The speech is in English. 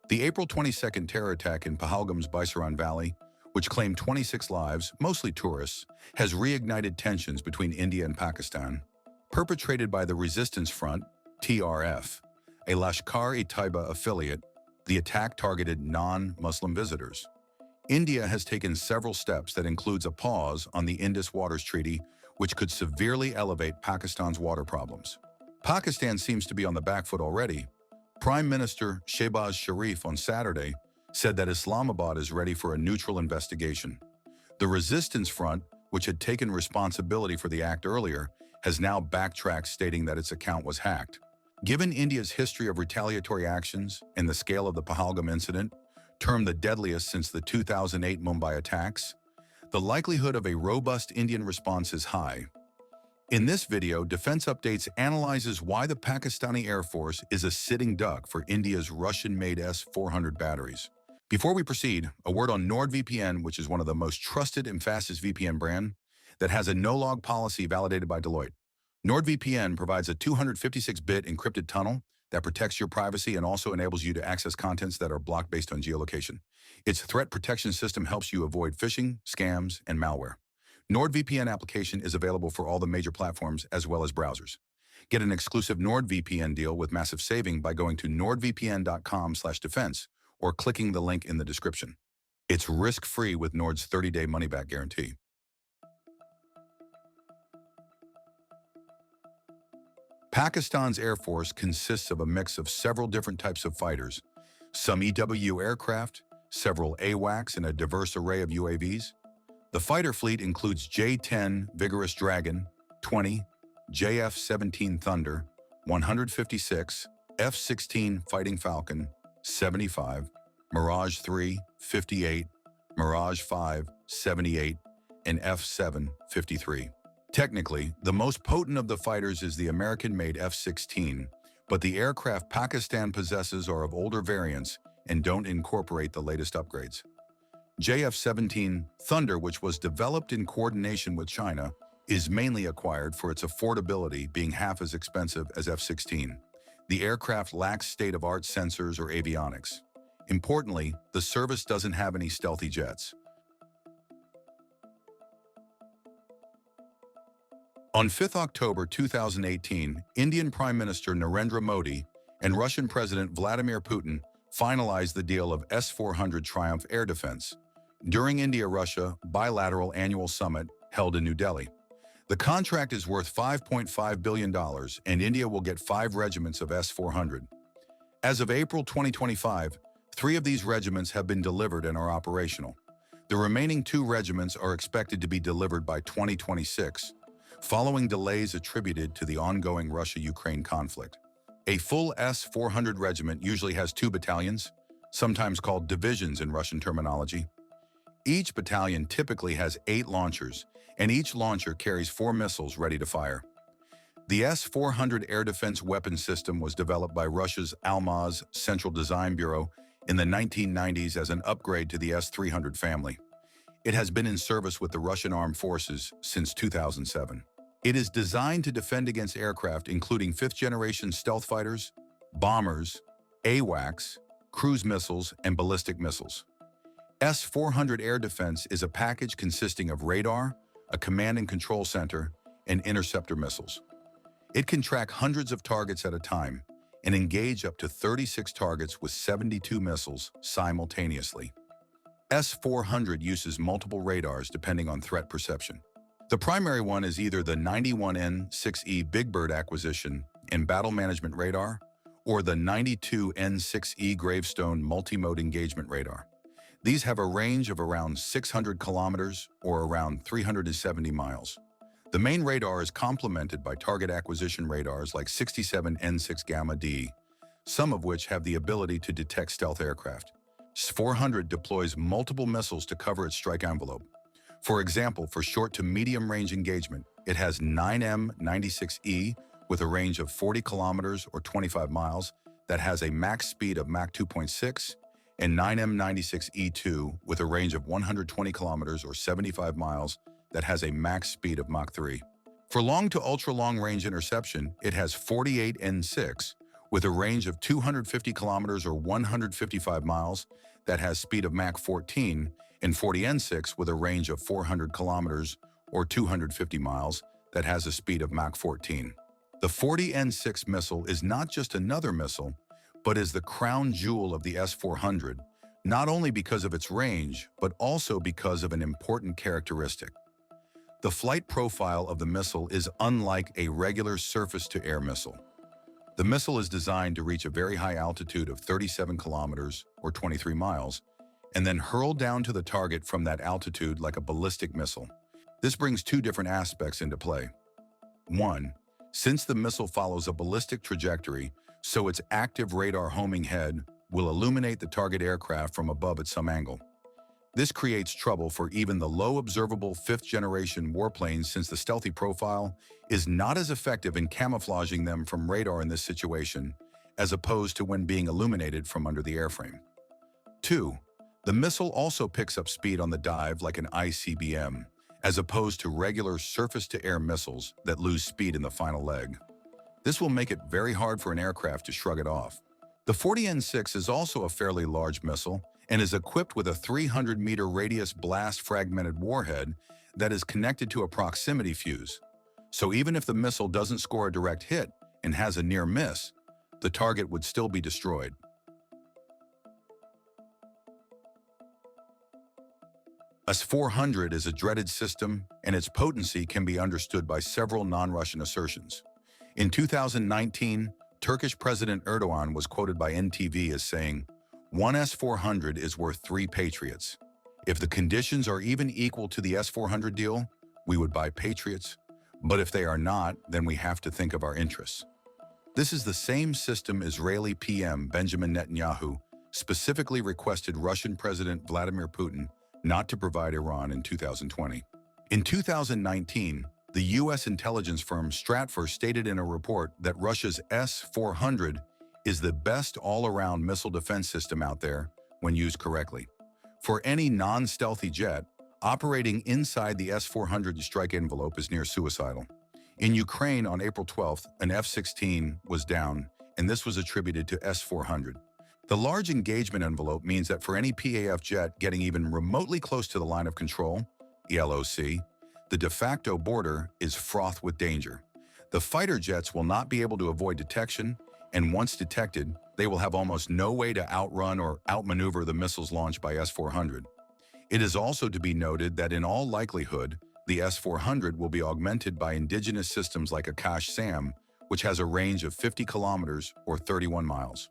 The April 22nd terror attack in Pahalgam's Baisaran Valley, which claimed 26 lives, mostly tourists, has reignited tensions between India and Pakistan. Perpetrated by the Resistance Front, TRF, a Lashkar-e-Taiba affiliate, the attack targeted non-Muslim visitors. India has taken several steps that includes a pause on the Indus Waters Treaty, which could severely elevate Pakistan's water problems. Pakistan seems to be on the back foot already. Prime Minister Shehbaz Sharif on Saturday said that Islamabad is ready for a neutral investigation. The Resistance Front, which had taken responsibility for the act earlier, has now backtracked, stating that its account was hacked. Given India's history of retaliatory actions and the scale of the Pahalgam incident, termed the deadliest since the 2008 Mumbai attacks, the likelihood of a robust Indian response is high. In this video, Defense Updates analyzes why the Pakistani Air Force is a sitting duck for India's Russian-made S-400 batteries. Before we proceed, a word on NordVPN, which is one of the most trusted and fastest VPN brand that has a no-log policy validated by Deloitte. NordVPN provides a 256-bit encrypted tunnel that protects your privacy and also enables you to access contents that are blocked based on geolocation. Its threat protection system helps you avoid phishing, scams, and malware. NordVPN application is available for all the major platforms as well as browsers. Get an exclusive NordVPN deal with massive saving by going to nordvpn.com/defense or clicking the link in the description. It's risk-free with Nord's 30-day money-back guarantee. Pakistan's Air Force consists of a mix of several different types of fighters, some EW aircraft, several AWACS, and a diverse array of UAVs. The fighter fleet includes J-10 Vigorous Dragon, 20, JF-17 Thunder, 156, F-16 Fighting Falcon, 75, Mirage 3, 58, Mirage 5, 78, and F-7, 53. Technically, the most potent of the fighters is the American-made F-16, but the aircraft Pakistan possesses are of older variants and don't incorporate the latest upgrades. JF-17 Thunder, which was developed in coordination with China, is mainly acquired for its affordability, being half as expensive as F-16. The aircraft lacks state-of-art sensors or avionics. Importantly, the service doesn't have any stealthy jets. On 5 October 2018, Indian Prime Minister Narendra Modi and Russian President Vladimir Putin finalized the deal of S-400 Triumph air defense during India-Russia bilateral annual summit held in New Delhi. The contract is worth $5.5 billion, and India will get 5 regiments of S-400. As of April 2025, 3 of these regiments have been delivered and are operational. The remaining 2 regiments are expected to be delivered by 2026, following delays attributed to the ongoing Russia-Ukraine conflict. A full S-400 regiment usually has 2 battalions, sometimes called divisions in Russian terminology. Each battalion typically has 8 launchers, and each launcher carries 4 missiles ready to fire. The S-400 air defense weapon system was developed by Russia's Almaz Central Design Bureau in the 1990s as an upgrade to the S-300 family. It has been in service with the Russian Armed Forces since 2007. It is designed to defend against aircraft including 5th-generation stealth fighters, bombers, AWACS, cruise missiles, and ballistic missiles. S-400 air defense is a package consisting of radar, a command and control center, and interceptor missiles. It can track hundreds of targets at a time and engage up to 36 targets with 72 missiles simultaneously. S-400 uses multiple radars depending on threat perception. The primary one is either the 91N6E Big Bird acquisition and battle management radar or the 92N6E Gravestone multi-mode engagement radar. These have a range of around 600 kilometers or around 370 miles. The main radar is complemented by target acquisition radars like 67N6 Gamma D, some of which have the ability to detect stealth aircraft. S-400 deploys multiple missiles to cover its strike envelope. For example, for short to medium range engagement, it has 9M96E with a range of 40 kilometers or 25 miles that has a max speed of Mach 2.6, and 9M96E2 with a range of 120 kilometers or 75 miles that has a max speed of Mach 3. For long to ultra-long range interception, it has 48N6 with a range of 250 kilometers or 155 miles that has speed of Mach 14, and 40N6 with a range of 400 kilometers or 250 miles that has a speed of Mach 14. The 40N6 missile is not just another missile, but is the crown jewel of the S-400, not only because of its range, but also because of an important characteristic. The flight profile of the missile is unlike a regular surface-to-air missile. The missile is designed to reach a very high altitude of 37 kilometers or 23 miles, and then hurl down to the target from that altitude like a ballistic missile. This brings two different aspects into play. One, since the missile follows a ballistic trajectory, so its active radar homing head will illuminate the target aircraft from above at some angle. This creates trouble for even the low observable fifth-generation warplanes, since the stealthy profile is not as effective in camouflaging them from radar in this situation, as opposed to when being illuminated from under the airframe. 2. The missile also picks up speed on the dive like an ICBM, as opposed to regular surface-to-air missiles that lose speed in the final leg. This will make it very hard for an aircraft to shrug it off. The 40N6 is also a fairly large missile and is equipped with a 300-meter radius blast-fragmented warhead that is connected to a proximity fuse. So even if the missile doesn't score a direct hit and has a near miss, the target would still be destroyed. S-400 is a dreaded system, and its potency can be understood by several non-Russian assertions. In 2019, Turkish President Erdogan was quoted by NTV as saying, "One S-400 is worth 3 Patriots. If the conditions are even equal to the S-400 deal, we would buy Patriots, but if they are not, then we have to think of our interests." This is the same system Israeli PM Benjamin Netanyahu specifically requested Russian President Vladimir Putin not to provide Iran in 2020. In 2019, the U.S. intelligence firm Stratfor stated in a report that Russia's S-400 is the best all-around missile defense system out there when used correctly. For any non-stealthy jet, operating inside the S-400 strike envelope is near suicidal. In Ukraine on April 12th, an F-16 was down, and this was attributed to S-400. The large engagement envelope means that for any PAF jet getting even remotely close to the line of control, LOC, the de facto border is fraught with danger. The fighter jets will not be able to avoid detection, and once detected, they will have almost no way to outrun or outmaneuver the missiles launched by S-400. It is also to be noted that in all likelihood, the S-400 will be augmented by indigenous systems like Akash-SAM, which has a range of 50 kilometers or 31 miles.